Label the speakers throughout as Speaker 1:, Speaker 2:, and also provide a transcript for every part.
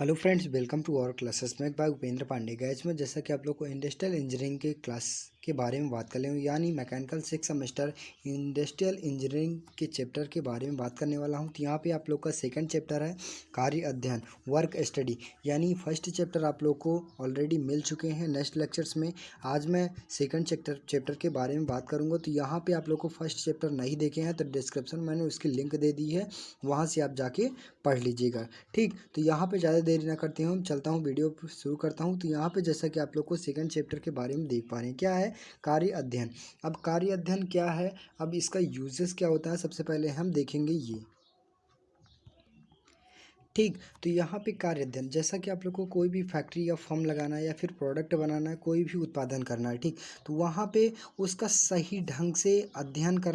Speaker 1: Hello friends, welcome to our classes में by Upendra Pandey. गैज में जैसा कि आप लोग को इंडस्ट्रियल इंजीनियरिंग के क्लास के बारे में बात कर रहे हूँ, यानी मैकेनिकल 6 सेमेस्टर इंडस्ट्रियल इंजीनियरिंग के चैप्टर के बारे में बात करने वाला हूँ। तो यहाँ पे आप लोग का सेकंड चैप्टर है कार्य अध्ययन, वर्क स्टडी। यानी फर्स्ट चैप्टर आप लोग को ऑलरेडी मिल चुके हैं नेक्स्ट लेक्चर्स में। आज मैं सेकंड चैप्टर के बारे में बात करूँगा। तो यहाँ पर आप लोग को फर्स्ट चैप्टर नहीं देखे हैं तो डिस्क्रिप्शन मैंने उसकी लिंक दे दी है, वहाँ से आप जाके पढ़ लीजिएगा। ठीक, तो यहाँ पे ज़्यादा देरी ना करते हुए चलता हूँ, वीडियो शुरू करता हूँ। तो यहाँ पे जैसा कि आप लोग को सेकंड चैप्टर के बारे में देख पा रहे हैं, क्या है कार्य अध्ययन। अब कार्य अध्ययन क्या है, अब इसका यूजेस क्या होता है, सबसे पहले हम देखेंगे ये। ठीक, तो यहाँ पे कार्य अध्ययन, जैसा कि आप लोग को कोई भी फैक्ट्री या फर्म लगाना है या फिर प्रोडक्ट बनाना है, कोई भी उत्पादन करना है, ठीक, तो वहाँ पे उसका सही ढंग से अध्ययन कर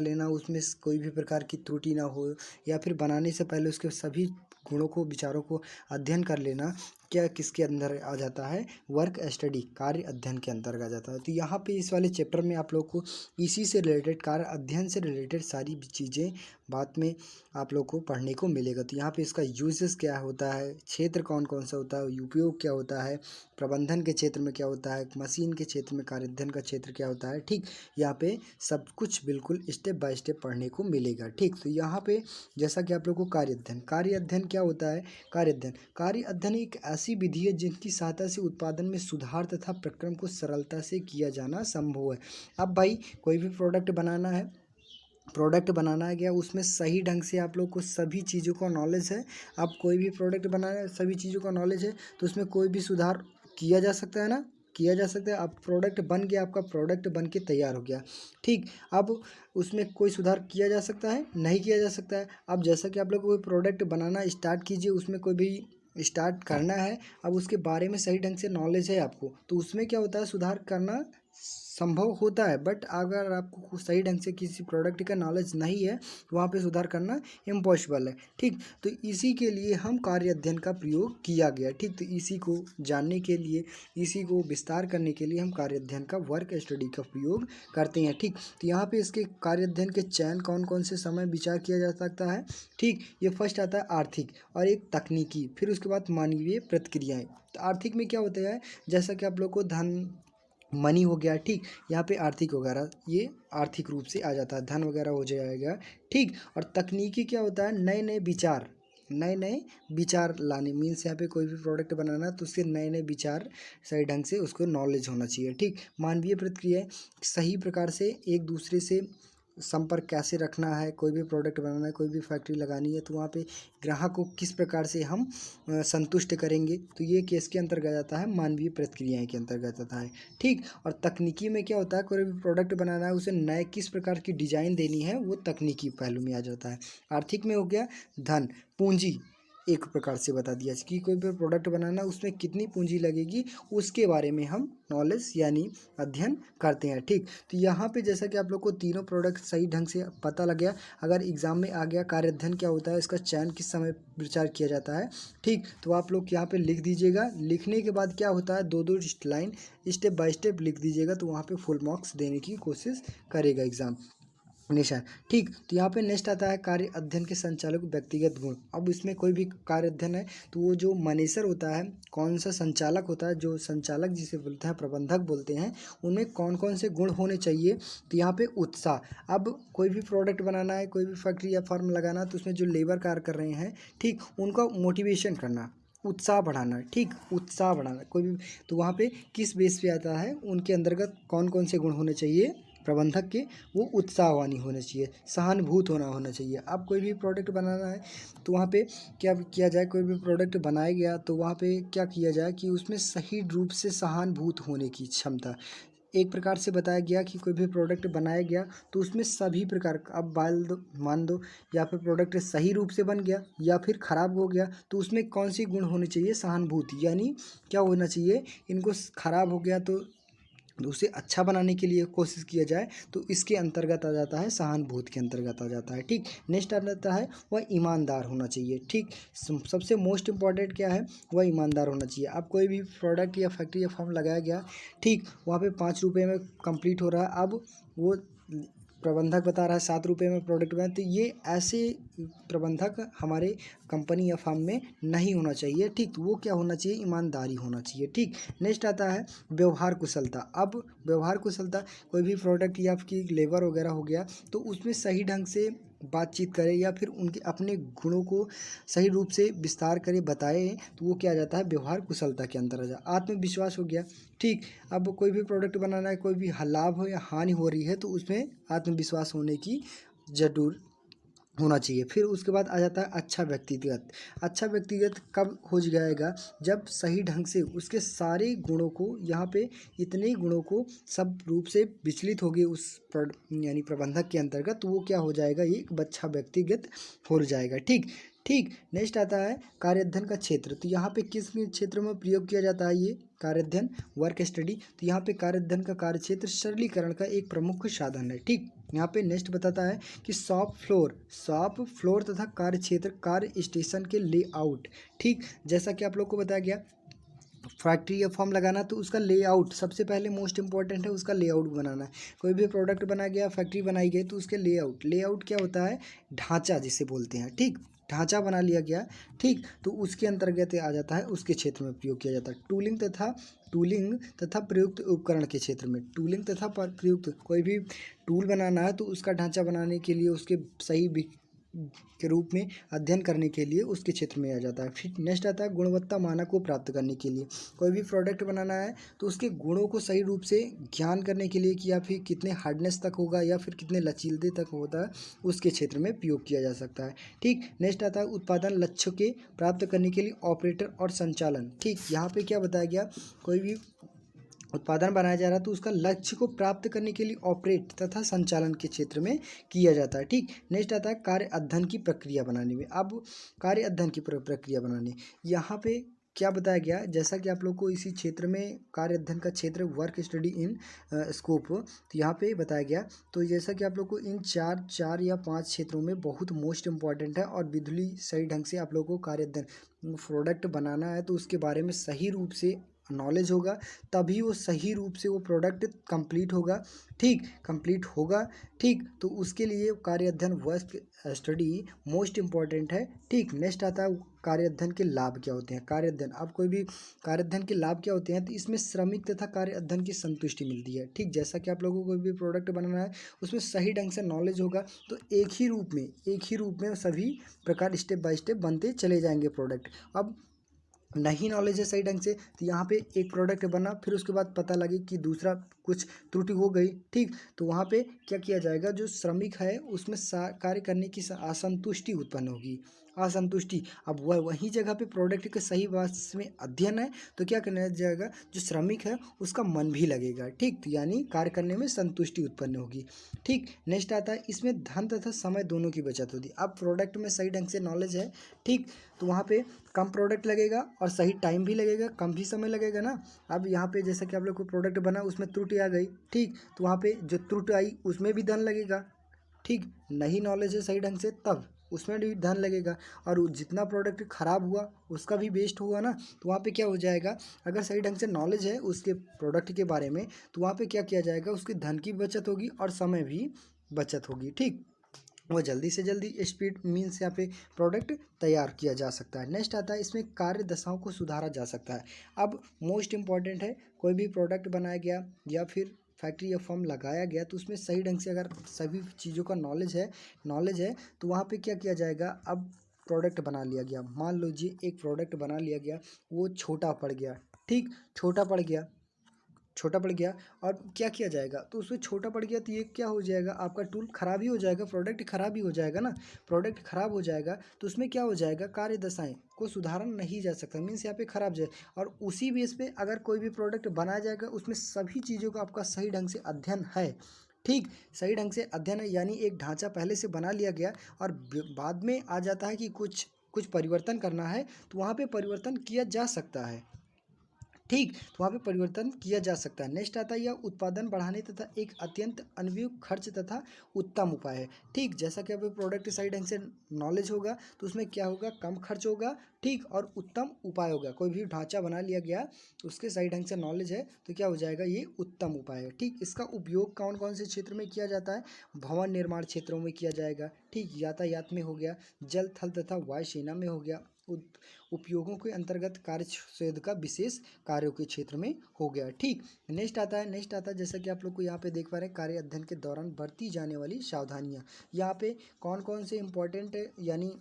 Speaker 1: लेना, उसमें कोई भी प्रकार की त्रुटि ना हो, या फिर बनाने से पहले उसके सभी गुणों को विचारों को अध्ययन कर लेना, क्या किसके अंदर आ जाता है, वर्क स्टडी, कार्य अध्ययन के अंतर्गत आ जाता है। तो यहाँ पे इस वाले चैप्टर में आप लोग को इसी से रिलेटेड, कार्य अध्ययन से रिलेटेड सारी चीज़ें बात में आप लोग को पढ़ने को मिलेगा। तो यहाँ पे इसका यूजेस क्या होता है, क्षेत्र कौन कौन सा होता है, उपयोग क्या होता है, प्रबंधन के क्षेत्र में क्या होता है, मशीन के क्षेत्र में कार्य अध्ययन का क्षेत्र क्या होता है। ठीक, यहाँ पे सब कुछ बिल्कुल स्टेप बाय स्टेप पढ़ने को मिलेगा। ठीक, तो यहाँ पे जैसा कि आप लोग को कार्य अध्ययन क्या होता है। कार्य अध्ययन एक ऐसी विधि है जिनकी सहायता से उत्पादन में सुधार तथा प्रक्रम को सरलता से किया जाना संभव है। अब भाई कोई भी प्रोडक्ट बनाना गया, उसमें सही ढंग से आप लोग को सभी चीज़ों का नॉलेज है। आप कोई भी प्रोडक्ट बनाना है, सभी चीज़ों का नॉलेज है, तो उसमें कोई भी सुधार किया जा सकता है ना, किया जा सकता है। अब प्रोडक्ट बन गया, आपका प्रोडक्ट बन के तैयार हो गया। ठीक, अब उसमें कोई सुधार किया जा सकता है, नहीं किया जा सकता है। अब जैसा कि आप लोग कोई प्रोडक्ट बनाना स्टार्ट कीजिए, उसमें कोई भी स्टार्ट करना है, अब उसके बारे में सही ढंग से नॉलेज है आपको, तो उसमें क्या होता है, सुधार करना संभव होता है। बट अगर आपको सही ढंग से किसी प्रोडक्ट का नॉलेज नहीं है, तो वहाँ पे सुधार करना इम्पॉसिबल है। ठीक, तो इसी के लिए हम कार्य अध्ययन का प्रयोग किया गया। ठीक, तो इसी को जानने के लिए, इसी को विस्तार करने के लिए हम कार्य अध्ययन का, वर्क स्टडी का प्रयोग करते हैं। ठीक, तो यहाँ पे इसके कार्य अध्ययन के चयन कौन कौन से समय विचार किया जा सकता है। ठीक, ये फर्स्ट आता है आर्थिक, और एक तकनीकी, फिर उसके बाद मानवीय प्रतिक्रियाएं। तो आर्थिक में क्या होता है, जैसा कि आप लोग को धन, मनी हो गया। ठीक, यहाँ पे आर्थिक वगैरह ये आर्थिक रूप से आ जाता है, धन वगैरह हो जाएगा। ठीक, और तकनीकी क्या होता है, नए नए विचार लाने, मीन्स यहाँ पे कोई भी प्रोडक्ट बनाना तो उसके नए नए विचार, सही ढंग से उसको नॉलेज होना चाहिए। ठीक, मानवीय प्रतिक्रिया, सही प्रकार से एक दूसरे से संपर्क कैसे रखना है, कोई भी प्रोडक्ट बनाना है, कोई भी फैक्ट्री लगानी है, तो वहाँ पे ग्राहक को किस प्रकार से हम संतुष्ट करेंगे, तो ये केस के अंतर्गत आता है, मानवीय प्रतिक्रियाएं के अंतर्गत आता है। ठीक, और तकनीकी में क्या होता है, कोई भी प्रोडक्ट बनाना है, उसे नए किस प्रकार की डिजाइन देनी है, वो तकनीकी पहलू में आ जाता है। आर्थिक में हो गया धन, पूंजी, एक प्रकार से बता दिया कि कोई भी प्रोडक्ट बनाना उसमें कितनी पूंजी लगेगी, उसके बारे में हम नॉलेज यानी अध्ययन करते हैं। ठीक, तो यहाँ पे जैसा कि आप लोग को तीनों प्रोडक्ट सही ढंग से पता लग गया। अगर एग्जाम में आ गया कार्य अध्ययन क्या होता है, इसका चयन किस समय विचार किया जाता है। ठीक, तो आप लोग यहाँ पे लिख दीजिएगा। लिखने के बाद क्या होता है, दो दो लाइन स्टेप बाय स्टेप लिख दीजिएगा, तो वहाँ पे फुल मार्क्स देने की कोशिश करेगा एग्जाम हमेशा। ठीक, तो यहाँ पे नेक्स्ट आता है कार्य अध्ययन के संचालक व्यक्तिगत गुण। अब इसमें कोई भी कार्य अध्ययन है तो वो जो मैनेजर होता है, कौन सा संचालक होता है, जो संचालक जिसे बोलते हैं, प्रबंधक बोलते हैं, उनमें कौन कौन से गुण होने चाहिए। तो यहाँ पे उत्साह, अब कोई भी प्रोडक्ट बनाना है, कोई भी फैक्ट्री या फर्म लगाना, तो उसमें जो लेबर कार्य कर रहे हैं, ठीक, उनका मोटिवेशन करना, उत्साह बढ़ाना। ठीक, उत्साह बढ़ाना कोई भी, तो वहाँ पे किस बेस पे आता है, उनके अंतर्गत कौन कौन से गुण होने चाहिए प्रबंधक के, वो उत्साहवानी होना चाहिए, सहानुभूत होना चाहिए। अब कोई भी प्रोडक्ट बनाना है तो वहाँ पे क्या किया जाए, कोई भी प्रोडक्ट बनाया गया तो वहाँ पे क्या किया जाए कि उसमें सही रूप से सहानुभूत होने की क्षमता, एक प्रकार से बताया गया कि कोई भी प्रोडक्ट बनाया गया तो उसमें सभी प्रकार का, अब मान दो या फिर प्रोडक्ट सही रूप से बन गया या फिर ख़राब हो गया, तो उसमें कौन सी गुण होनी चाहिए, सहानुभूति, यानी क्या होना चाहिए, इनको ख़राब हो गया तो उसे अच्छा बनाने के लिए कोशिश किया जाए, तो इसके अंतर्गत आ जाता है, सहानुभूति के अंतर्गत आ जाता है। ठीक, नेक्स्ट आ जाता है वह ईमानदार होना चाहिए। ठीक, सबसे मोस्ट इम्पॉर्टेंट क्या है, वह ईमानदार होना चाहिए। अब कोई भी प्रोडक्ट या फैक्ट्री या फर्म लगाया गया, ठीक, वहाँ पे 5 रुपये में कंप्लीट हो रहा है, अब वो प्रबंधक बता रहा है 7 रुपये में प्रोडक्ट बनाए, तो ये ऐसे प्रबंधक हमारे कंपनी या फर्म में नहीं होना चाहिए। ठीक, तो वो क्या होना चाहिए, ईमानदारी होना चाहिए। ठीक, नेक्स्ट आता है व्यवहार कुशलता। अब व्यवहार कुशलता, कोई भी प्रोडक्ट या आपकी लेबर वगैरह हो गया तो उसमें सही ढंग से बातचीत करें या फिर उनके अपने गुणों को सही रूप से विस्तार करे बताए, तो वो क्या आ जाता है, व्यवहार कुशलता के अंदर आ जाता। आत्मविश्वास हो गया। ठीक, अब कोई भी प्रोडक्ट बनाना है, कोई भी लाभ हो या हानि हो रही है तो उसमें आत्मविश्वास होने की जरूर होना चाहिए। फिर उसके बाद आ जाता है अच्छा व्यक्तिगत। अच्छा व्यक्तिगत कब हो जाएगा, जब सही ढंग से उसके सारे गुणों को, यहाँ पे इतने गुणों को सब रूप से विचलित हो गए उस यानी प्रबंधक के अंतर्गत, तो वो क्या हो जाएगा, ये एक अच्छा व्यक्तिगत हो जाएगा। ठीक ठीक, नेक्स्ट आता है कार्य अध्ययन का क्षेत्र। तो यहाँ पे किस क्षेत्र में प्रयोग किया जाता है ये कार्य अध्ययन, वर्क स्टडी। तो यहाँ पे कार्य अध्ययन का कार्य क्षेत्र सरलीकरण का एक प्रमुख साधन है। ठीक, यहाँ पे नेक्स्ट बताता है कि शॉप फ्लोर तथा कार्य क्षेत्र, कार्य स्टेशन के लेआउट। ठीक, जैसा कि आप लोग को बताया गया, फैक्ट्री या फॉर्म लगाना तो उसका लेआउट सबसे पहले मोस्ट इंपॉर्टेंट है, उसका लेआउट बनाना है। कोई भी प्रोडक्ट बना गया, फैक्ट्री बनाई गई, तो उसके लेआउट क्या होता है, ढांचा जिसे बोलते हैं। ठीक, ढांचा बना लिया गया। ठीक, तो उसके अंतर्गत आ जाता है, उसके क्षेत्र में प्रयोग किया जाता है। टूलिंग तथा प्रयुक्त उपकरण के क्षेत्र में, टूलिंग तथा प्रयुक्त, कोई भी टूल बनाना है तो उसका ढांचा बनाने के लिए, उसके सही के रूप में अध्ययन करने के लिए उसके क्षेत्र में आ जाता है। फिर नेक्स्ट आता है गुणवत्ता मानक को प्राप्त करने के लिए। कोई भी प्रोडक्ट बनाना है तो उसके गुणों को सही रूप से ज्ञान करने के लिए कि या फिर कितने हार्डनेस तक होगा या फिर कितने लचीलते तक होता है, उसके क्षेत्र में प्रयोग किया जा सकता है। ठीक, नेक्स्ट आता है उत्पादन लक्ष्य के प्राप्त करने के लिए ऑपरेटर और संचालन। ठीक, यहाँ पे क्या बताया गया, कोई भी उत्पादन बनाया जा रहा है तो उसका लक्ष्य को प्राप्त करने के लिए ऑपरेट तथा संचालन के क्षेत्र में किया जाता है। ठीक, नेक्स्ट आता है कार्य अध्ययन की प्रक्रिया बनाने में। अब कार्य अध्ययन की प्रक्रिया बनाने, यहाँ पे क्या बताया गया, जैसा कि आप लोग को इसी क्षेत्र में कार्य अध्ययन का क्षेत्र वर्क स्टडी इन स्कोप, तो यहाँ पे बताया गया। तो जैसा कि आप लोग को इन चार या 5 क्षेत्रों में बहुत मोस्ट इंपॉर्टेंट है, और विधुली सही ढंग से आप लोग को कार्य अध्ययन प्रोडक्ट बनाना है तो उसके बारे में सही रूप से नॉलेज होगा, तभी वो सही रूप से वो प्रोडक्ट कंप्लीट होगा। ठीक, कंप्लीट होगा। ठीक, तो उसके लिए कार्य अध्ययन वर्क स्टडी मोस्ट इम्पॉर्टेंट है। ठीक, नेक्स्ट आता है कार्य अध्ययन के लाभ क्या होते हैं। कार्य अध्ययन, अब कोई भी कार्य अध्ययन के लाभ क्या होते हैं, तो इसमें श्रमिक तथा कार्य अध्ययन की संतुष्टि मिलती है। ठीक, जैसा कि आप लोगों को कोई भी प्रोडक्ट बनाना है उसमें सही ढंग से नॉलेज होगा तो एक ही रूप में सभी प्रकार स्टेप बाय स्टेप बनते चले जाएंगे प्रोडक्ट। अब नहीं नॉलेज है सही ढंग से, तो यहाँ पे एक प्रोडक्ट बना, फिर उसके बाद पता लगे कि दूसरा कुछ त्रुटि हो गई। ठीक, तो वहाँ पे क्या किया जाएगा, जो श्रमिक है उसमें कार्य करने की असंतुष्टि उत्पन्न होगी, असंतुष्टि। अब वह वही जगह पे प्रोडक्ट के सही बात में अध्ययन है तो क्या करना जाएगा, जो श्रमिक है उसका मन भी लगेगा। ठीक, तो यानी कार्य करने में संतुष्टि उत्पन्न होगी। ठीक, नेक्स्ट आता है इसमें धन तथा समय दोनों की बचत होती है। अब प्रोडक्ट में सही ढंग से नॉलेज है, ठीक, तो वहाँ पे कम प्रोडक्ट लगेगा और सही टाइम भी लगेगा, कम भी समय लगेगा ना। अब यहाँ पे जैसा कि आप लोग को प्रोडक्ट बना उसमें त्रुटि आ गई, ठीक, तो वहाँ पे जो त्रुटि आई उसमें भी धन लगेगा। ठीक, नहीं नॉलेज है सही ढंग से तब उसमें भी धन लगेगा, और जितना प्रोडक्ट खराब हुआ उसका भी वेस्ट हुआ ना। तो वहाँ पे क्या हो जाएगा, अगर सही ढंग से नॉलेज है उसके प्रोडक्ट के बारे में तो वहाँ पे क्या किया जाएगा, उसके धन की बचत होगी और समय भी बचत होगी। ठीक, वो जल्दी से जल्दी स्पीड मीन्स यहाँ पे प्रोडक्ट तैयार किया जा सकता है। नेक्स्ट आता है इसमें कार्य दशाओं को सुधारा जा सकता है। अब मोस्ट इम्पॉर्टेंट है, कोई भी प्रोडक्ट बनाया गया या फिर फैक्ट्री या फर्म लगाया गया तो उसमें सही ढंग से अगर सभी चीज़ों का नॉलेज है तो वहाँ पे क्या किया जाएगा। अब प्रोडक्ट बना लिया गया, मान लीजिए एक प्रोडक्ट बना लिया गया, वो छोटा पड़ गया। ठीक, छोटा पड़ गया और क्या किया जाएगा, तो उसमें छोटा पड़ गया तो ये क्या हो जाएगा, आपका टूल खराब ही हो जाएगा, प्रोडक्ट खराब ही हो जाएगा ना। प्रोडक्ट खराब हो जाएगा तो उसमें क्या हो जाएगा, कार्य दशाएं को सुधारा नहीं जा सकता, मीन्स यहाँ पे खराब जाए। और उसी बेस पे अगर कोई भी प्रोडक्ट बनाया जाएगा उसमें सभी चीज़ों का आपका सही ढंग से अध्ययन है। ठीक, सही ढंग से अध्ययन है, यानी एक ढांचा पहले से बना लिया गया और बाद में आ जाता है कि कुछ परिवर्तन करना है तो वहाँ पे परिवर्तन किया जा सकता है। ठीक, तो वहाँ पे परिवर्तन किया जा सकता है। नेक्स्ट आता है यह उत्पादन बढ़ाने तथा एक अत्यंत अनभिज्ञ खर्च तथा उत्तम उपाय है। ठीक, जैसा कि अभी प्रोडक्ट सही ढंग से नॉलेज होगा तो उसमें क्या होगा, कम खर्च होगा। ठीक, और उत्तम उपाय होगा। कोई भी ढांचा बना लिया गया, उसके सही ढंग से नॉलेज है तो क्या हो जाएगा, ये उत्तम उपाय है। ठीक, इसका उपयोग कौन कौन से क्षेत्र में किया जाता है, भवन निर्माण क्षेत्रों में किया जाएगा। ठीक, यातायात में हो गया, जल थल तथा वायुसेना में हो गया, उपयोगों के अंतर्गत कार्यशोध का विशेष कार्यों के क्षेत्र में हो गया। ठीक, नेक्स्ट आता है जैसा कि आप लोग को यहाँ पे देख पा रहे हैं, कार्य अध्ययन के दौरान बरती जाने वाली सावधानियाँ। यहाँ पे कौन कौन से इंपॉर्टेंट यानी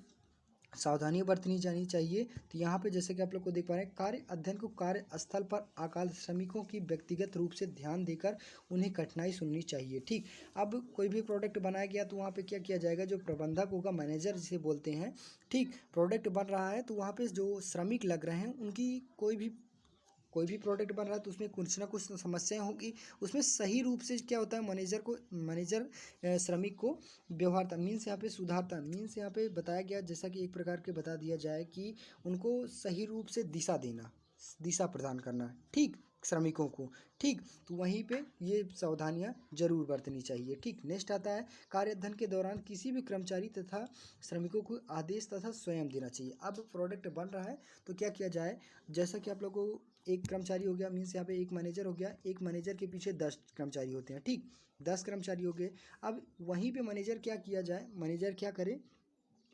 Speaker 1: सावधानी बरतनी जानी चाहिए, तो यहाँ पे जैसे कि आप लोग को देख पा रहे हैं, कार्य अध्ययन को कार्यस्थल पर अकाल श्रमिकों की व्यक्तिगत रूप से ध्यान देकर उन्हें कठिनाई सुननी चाहिए। ठीक, अब कोई भी प्रोडक्ट बनाया गया तो वहाँ पे क्या किया जाएगा, जो प्रबंधक होगा, मैनेजर जिसे बोलते हैं। ठीक, प्रोडक्ट बन रहा है तो वहाँ पे जो श्रमिक लग रहे हैं उनकी कोई भी प्रोडक्ट बन रहा है तो उसमें कुछ ना कुछ समस्याएं होगी। उसमें सही रूप से क्या होता है, मैनेजर श्रमिक को व्यवहारता मीन्स यहाँ पे सुधारता मीन्स यहाँ पे बताया गया, जैसा कि एक प्रकार के बता दिया जाए कि उनको सही रूप से दिशा देना, दिशा प्रदान करना। ठीक, श्रमिकों को। ठीक, तो वहीं पे ये सावधानियां जरूर बरतनी चाहिए। ठीक, नेक्स्ट आता है, कार्य अध्ययन के दौरान किसी भी कर्मचारी तथा श्रमिकों को आदेश तथा स्वयं देना चाहिए। अब प्रोडक्ट बन रहा है तो क्या किया जाए, जैसा कि आप लोगों को एक कर्मचारी हो गया, मीन्स यहाँ पे एक मैनेजर हो गया, एक मैनेजर के पीछे 10 कर्मचारी होते हैं। ठीक, 10 कर्मचारी हो गए। अब वहीं पे मैनेजर क्या किया जाए, मैनेजर क्या करे,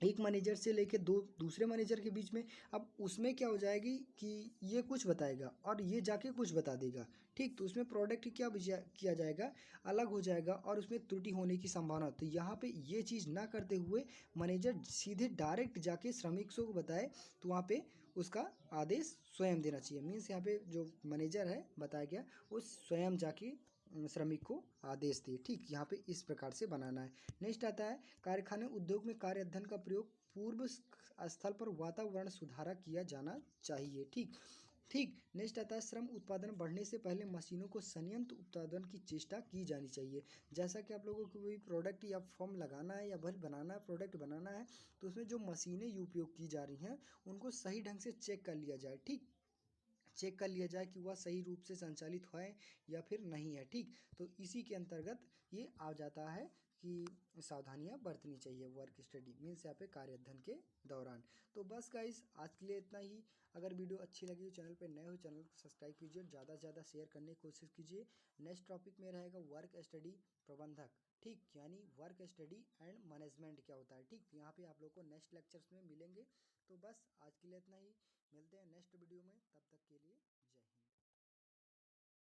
Speaker 1: एक मैनेजर से लेके दो दूसरे मैनेजर के बीच में, अब उसमें क्या हो जाएगी कि ये कुछ बताएगा और ये जाके कुछ बता देगा। ठीक, तो उसमें प्रोडक्ट क्या किया जाएगा, अलग हो जाएगा और उसमें त्रुटि होने की संभावना। तो यहाँ पे ये चीज़ ना करते हुए मैनेजर सीधे डायरेक्ट जाके श्रमिकों को बताए तो वहाँ पे उसका आदेश स्वयं देना चाहिए। मीन्स यहाँ पे जो मैनेजर है बताया गया, वो स्वयं जाके श्रमिक को आदेश दे। ठीक, यहाँ पे इस प्रकार से बनाना है। नेक्स्ट आता है, कारखाने उद्योग में कार्य अध्ययन का प्रयोग पूर्व स्थल पर वातावरण सुधारा किया जाना चाहिए। ठीक, ठीक, नेक्स्ट आता है, श्रम उत्पादन बढ़ने से पहले मशीनों को संयंत्र उत्पादन की चेष्टा की जानी चाहिए। जैसा कि आप लोगों को कोई प्रोडक्ट या फॉर्म लगाना है या भले बनाना है, प्रोडक्ट बनाना है, तो उसमें जो मशीनें उपयोग की जा रही हैं उनको सही ढंग से चेक कर लिया जाए। ठीक, चेक कर लिया जाए कि वह सही रूप से संचालित है या फिर नहीं है। ठीक, तो इसी के अंतर्गत ये आ जाता है कि सावधानियां बरतनी चाहिए वर्क स्टडी मीन्स यहाँ पे कार्य अध्ययन के दौरान। तो बस गाइस, आज के लिए इतना ही। अगर वीडियो अच्छी लगी हो, चैनल पर नए हो, चैनल को सब्सक्राइब कीजिए, ज़्यादा से ज़्यादा शेयर करने की कोशिश कीजिए। नेक्स्ट टॉपिक में रहेगा वर्क स्टडी प्रबंधक। ठीक, यानी वर्क स्टडी एंड मैनेजमेंट क्या होता है। ठीक, यहाँ पे आप लोग को नेक्स्ट लेक्चर्स में मिलेंगे। तो बस आज के लिए इतना ही, मिलते हैं नेक्स्ट वीडियो में, तब तक के लिए जय हिंद।